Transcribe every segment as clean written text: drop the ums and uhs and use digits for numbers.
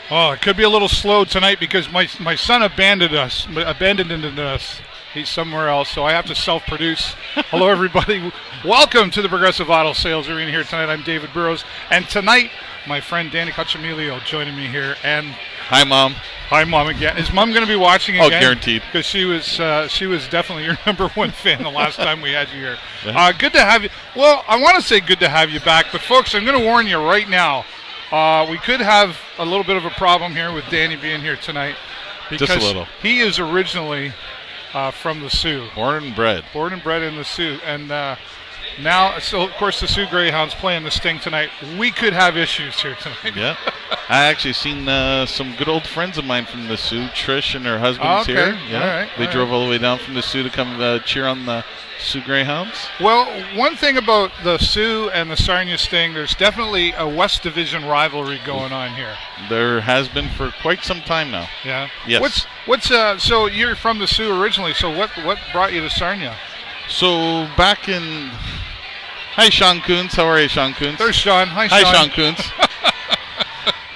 Oh, it could be a little slow tonight because my son abandoned us. He's somewhere else, so I have to self-produce. Hello, everybody. Welcome to the Progressive Auto Sales Arena here tonight. I'm David Burrows, and tonight, my friend Danny Cacciamilio joining me here. And hi, Mom. Hi, Mom again. Is Mom going to be watching again? Oh, guaranteed. Because she was definitely your number one fan the last time we had you here. Good to have you. Well, I want to say good to have you back, but folks, I'm going to warn you right now. We could have a little bit of a problem here with Danny being here tonight because just a little. He is originally from the Sioux. Born and bred in the Sioux. And now, so of course, the Sioux Greyhounds playing the Sting tonight. We could have issues here tonight. Yeah. I actually seen some good old friends of mine from the Sioux. Trish and her husband's here. Yeah. All right. They drove all the way down from the Sioux to come cheer on the Sioux Greyhounds. Well, one thing about the Sioux and the Sarnia Sting, there's definitely a West Division rivalry going on here. There has been for quite some time now. Yeah. Yes. So you're from the Sioux originally. So what brought you to Sarnia? So back in, hi Sean Coons. How are you, Sean Coons? There's Sean. Hi, Sean. Hi, Sean Coons.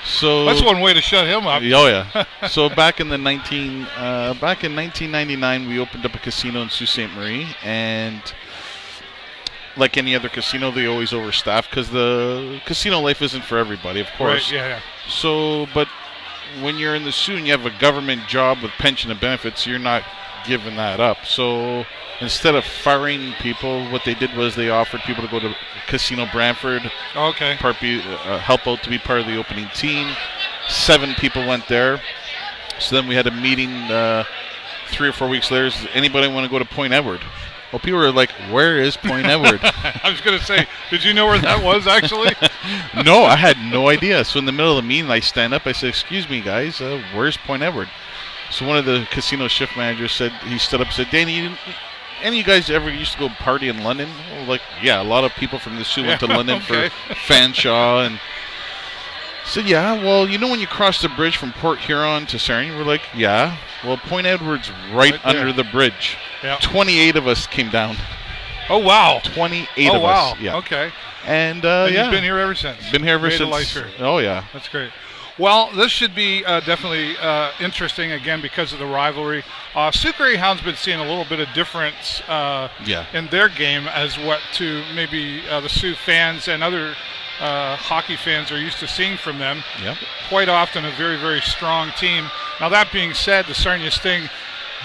So that's one way to shut him up. Oh yeah. So back in 1999, we opened up a casino in Sault Ste. Marie, and like any other casino, they always overstaff because the casino life isn't for everybody, of course. Right. Yeah. So, but when you're in the Sioux and you have a government job with pension and benefits, you're not giving that up. So instead of firing people, what they did was they offered people to go to Casino Brantford. Okay. Help out to be part of the opening team. 7 people went there. So then we had a meeting 3 or 4 weeks later. Does anybody want to go to Point Edward? Well, people were like, where is Point Edward? I was going to say, did you know where that was actually? No, I had no idea. So in the middle of the meeting, I stand up. I said, excuse me, guys, where's Point Edward? So one of the casino shift managers said, he stood up and said, Danny, any of you guys ever used to go party in London? Well, like, yeah, a lot of people from the Sioux went to London for Fanshawe. And said, yeah, well, you know when you cross the bridge from Port Huron to Sarnia? We're like, yeah. Well, Point Edward's right under the bridge. Yeah. 28 of us came down. Oh, wow. 28 of us. Yeah. Okay. And, you've been here ever since. Been here ever Made since. A life here. Oh, yeah. That's great. Well, this should be definitely interesting, again, because of the rivalry. Sioux Greyhounds been seeing a little bit of difference in their game as what to maybe the Sioux fans and other hockey fans are used to seeing from them. Yep. Quite often a very, very strong team. Now, that being said, the Sarnia Sting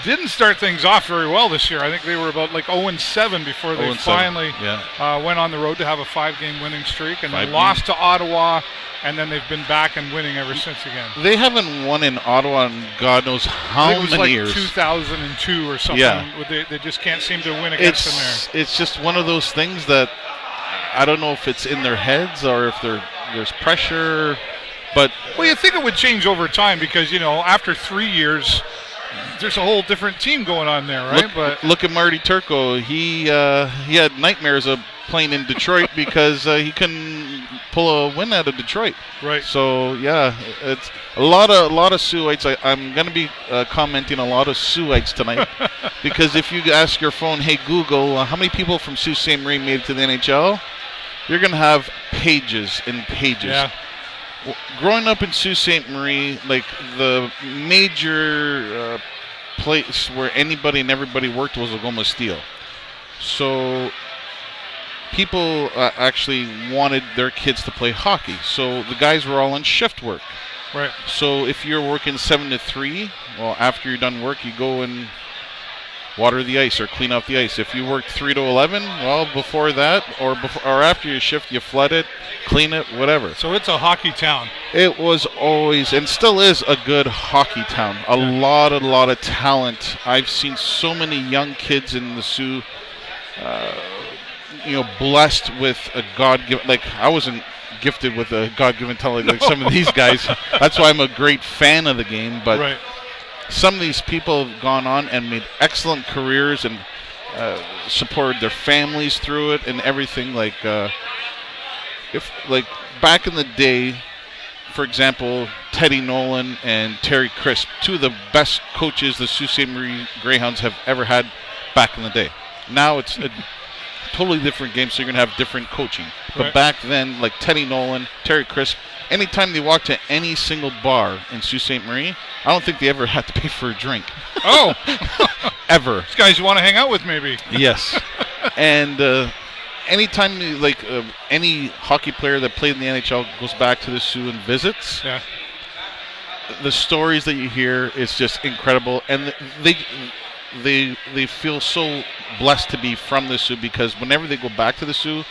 didn't start things off very well this year. I think they were about like 0-7 before they finally went on the road to have a 5-game winning streak, and they lost to Ottawa. And then they've been back and winning ever since again. They haven't won in Ottawa in God knows how many years. It was like 2002 or something. Yeah. They just can't seem to win against them there. It's just one of those things that I don't know if it's in their heads or if there's pressure. But well, you think it would change over time because, after 3 years, there's a whole different team going on there, right? Look at Marty Turco. He had nightmares of playing in Detroit because he couldn't pull a win out of Detroit. Right. So yeah, it's a lot of Siouxites. I'm going to be commenting a lot of Siouxites tonight because if you ask your phone, hey Google, how many people from Sault Ste. Marie made it to the NHL? You're going to have pages and pages. Yeah. Growing up in Sault Ste. Marie, like the major place where anybody and everybody worked was Algoma Steel. So people actually wanted their kids to play hockey. So the guys were all on shift work. Right. So if you're working 7 to 3, well, after you're done work, you go and water the ice or clean off the ice. If you worked 3 to 11, well, before that or after your shift, you flood it, clean it, whatever. So it's a hockey town. It was always and still is a good hockey town. A lot of talent. I've seen so many young kids in the Sioux, blessed with a God-given. Like I wasn't gifted with a God-given talent like some of these guys. That's why I'm a great fan of the game. But some of these people have gone on and made excellent careers and supported their families through it and everything. Like back in the day, for example, Teddy Nolan and Terry Crisp, 2 of the best coaches the Sault Ste. Marie Greyhounds have ever had back in the day. Now it's a totally different game, so you're going to have different coaching. But Right. back then, like Teddy Nolan, Terry Crisp, anytime they walked to any single bar in Sault Ste. Marie, I don't think they ever had to pay for a drink. Oh, Ever. these guys you want to hang out with, maybe. Yes. And anytime, any hockey player that played in the NHL goes back to the Sioux and visits, Yeah. the stories that you hear is just incredible. And they feel so blessed to be from the Sioux, because whenever they go back to the Sioux,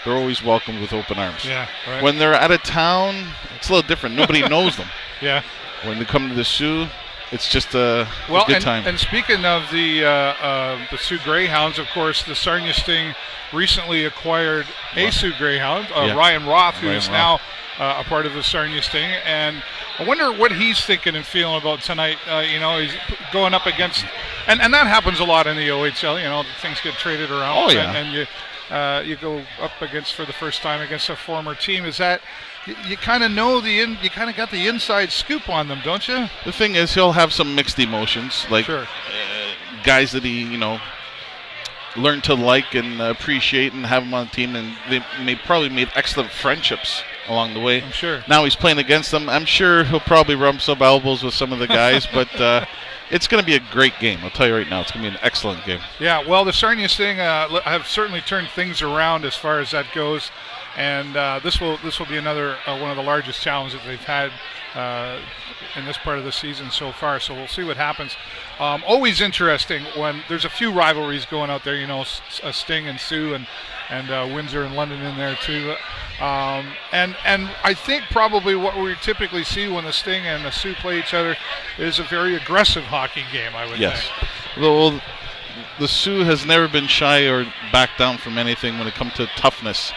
they're always welcomed with open arms. Yeah. Right. When they're out of town, it's a little different. Nobody knows them. Yeah. When they come to the Sioux, it's just a good time. And speaking of the Sioux Greyhounds, of course, the Sarnia Sting recently acquired a Sioux Greyhound, Ryan Roth, who's now a part of the Sarnia Sting. And I wonder what he's thinking and feeling about tonight. He's going up against, and that happens a lot in the OHL. Things get traded around. Oh, yeah. And you go up against, for the first time, against a former team. Is that you kind of know you kind of got the inside scoop on them, don't you? The thing is, he'll have some mixed emotions, like Sure. Guys that he learned to like and appreciate and have him on the team, and they probably made excellent friendships along the way. I'm sure. Now he's playing against them. I'm sure he'll probably rub some elbows with some of the guys, but it's going to be a great game. I'll tell you right now, it's going to be an excellent game. Yeah, well, the Sarnia Sting have certainly turned things around as far as that goes, and this will be another one of the largest challenges that they've had in this part of the season so far. So we'll see what happens. Always interesting when there's a few rivalries going out there. Sting and Sioux and Windsor and London in there too. And I think probably what we typically see when the Sting and the Sioux play each other is a very aggressive hockey game, I would think. Well, the Sioux has never been shy or backed down from anything when it comes to toughness.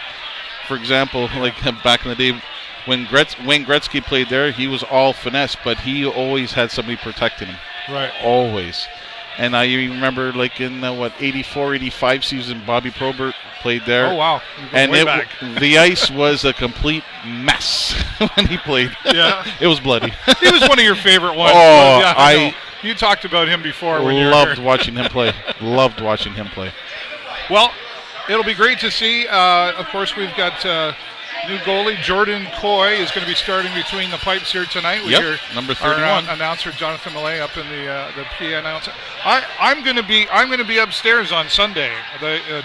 For example, like back in the day when Wayne Gretzky played there, he was all finesse, but he always had somebody protecting him. Right. Always. And I remember, like in 84, 85 season, Bobby Probert played there. Oh, wow. And the ice was a complete mess when he played. Yeah. It was bloody. He was one of your favorite ones. Oh, yeah, you talked about him before. When you loved watching him play. Loved watching him play. Well, it'll be great to see. Of course, we've got new goalie Jordan Coy is going to be starting between the pipes here tonight. We hear number 31. Our announcer Jonathan Millay up in the PA announcer. I'm going to be upstairs on Sunday.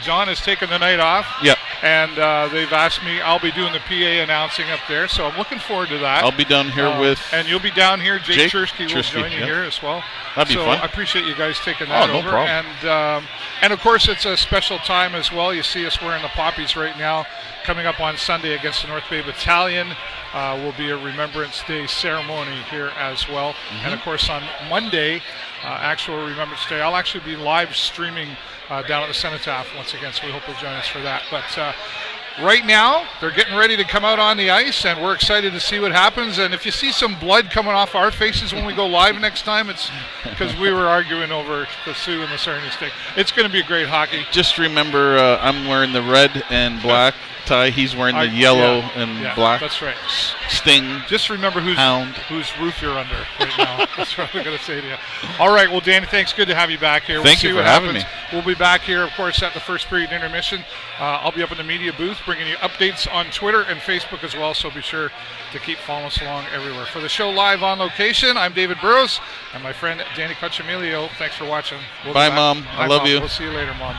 John has taken the night off. Yep. And they've asked me. I'll be doing the PA announcing up there, so I'm looking forward to that. I'll be down here with. And you'll be down here. Jake Chersky will join you here as well. That'd be fun. I appreciate you guys taking that over. No problem. And of course, it's a special time as well. You see us wearing the poppies right now. Coming up on Sunday against the North Bay Battalion will be a Remembrance Day ceremony here as well. Mm-hmm. And of course, on Monday, actual Remembrance Day, I'll actually be live streaming down at the Cenotaph once again. So we hope you'll join us for that. But right now, they're getting ready to come out on the ice, and we're excited to see what happens. And if you see some blood coming off our faces when we go live next time, it's because we were arguing over the Sioux and the Sarnia Sting. It's going to be great hockey. Just remember, I'm wearing the red and black tie. He's wearing the yellow and black. That's right. Sting. Just remember whose roof you're under right now. That's what I'm going to say to you. All right. Well, Danny, thanks. Good to have you back here. Thank you for having me. We'll be back here, of course, at the first period intermission. I'll be up in the media booth bringing you updates on Twitter and Facebook as well, so be sure to keep following us along everywhere. For the show live on location, I'm David Burrows and my friend Danny Cucciamilio. Thanks for watching. Bye, Mom. I love you. We'll see you later, Mom.